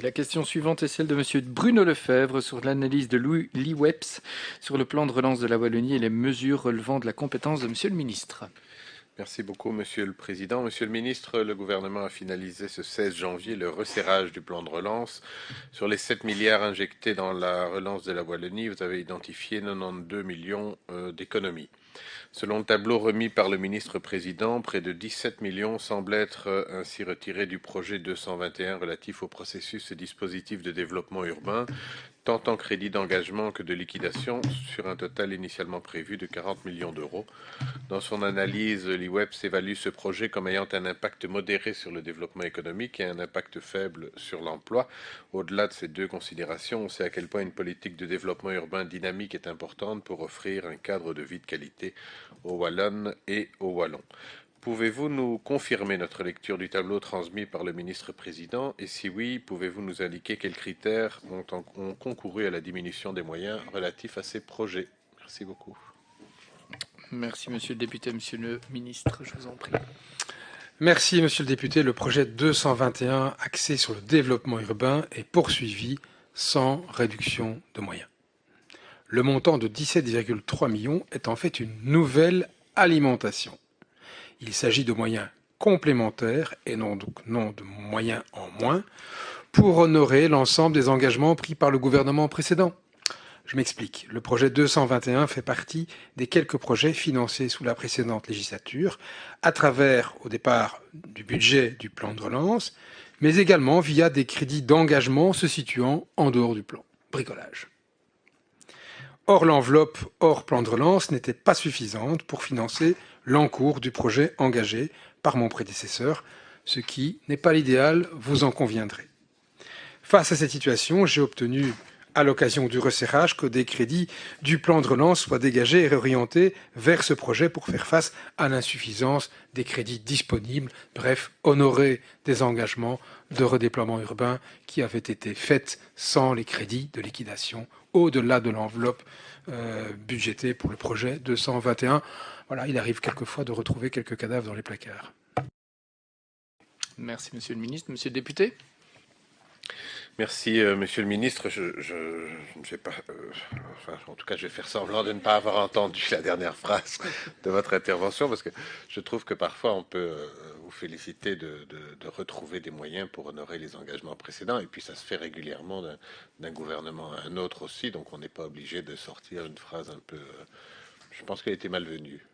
La question suivante est celle de Monsieur Bruno Lefebvre sur l'analyse de l'IWEPS sur le plan de relance de la Wallonie et les mesures relevant de la compétence de Monsieur le ministre. Merci beaucoup, Monsieur le Président. Monsieur le Ministre, le gouvernement a finalisé ce 16 janvier le resserrage du plan de relance. Sur les 7 milliards injectés dans la relance de la Wallonie, vous avez identifié 92 millions d'économies. Selon le tableau remis par le ministre-président, près de 17 millions semblent être ainsi retirés du projet 221 relatif au processus et dispositif de développement urbain, tant en crédit d'engagement que de liquidation, sur un total initialement prévu de 40 millions d'euros. Dans son analyse, l'IWEPS évalue ce projet comme ayant un impact modéré sur le développement économique et un impact faible sur l'emploi. Au-delà de ces deux considérations, on sait à quel point une politique de développement urbain dynamique est importante pour offrir un cadre de vie de qualité aux Wallonnes et aux Wallons. Pouvez-vous nous confirmer notre lecture du tableau transmis par le ministre-président? Et si oui, pouvez-vous nous indiquer quels critères ont concouru à la diminution des moyens relatifs à ces projets? Merci beaucoup. Merci Monsieur le député, Monsieur le ministre, je vous en prie. Merci Monsieur le député. Le projet 221 axé sur le développement urbain est poursuivi sans réduction de moyens. Le montant de 17,3 millions est en fait une nouvelle alimentation. Il s'agit de moyens complémentaires et non de moyens en moins pour honorer l'ensemble des engagements pris par le gouvernement précédent. Je m'explique. Le projet 221 fait partie des quelques projets financés sous la précédente législature à travers, au départ, du budget du plan de relance, mais également via des crédits d'engagement se situant en dehors du plan. Bricolage. Or, l'enveloppe hors plan de relance n'était pas suffisante pour financer l'encours du projet engagé par mon prédécesseur, ce qui n'est pas l'idéal, vous en conviendrez. Face à cette situation, j'ai obtenu, à l'occasion du resserrage, que des crédits du plan de relance soient dégagés et réorientés vers ce projet pour faire face à l'insuffisance des crédits disponibles, bref, honorer des engagements de redéploiement urbain qui avaient été faits sans les crédits de liquidation au-delà de l'enveloppe budgétée pour le projet 221. Voilà, il arrive quelquefois de retrouver quelques cadavres dans les placards. Merci Monsieur le ministre. Monsieur le député. Merci, Monsieur le ministre. Je ne sais pas, enfin, en tout cas, je vais faire semblant de ne pas avoir entendu la dernière phrase de votre intervention, parce que je trouve que parfois on peut vous féliciter de retrouver des moyens pour honorer les engagements précédents, et puis ça se fait régulièrement d'un gouvernement à un autre aussi, donc on n'est pas obligé de sortir une phrase un peu. Je pense qu'elle était malvenue.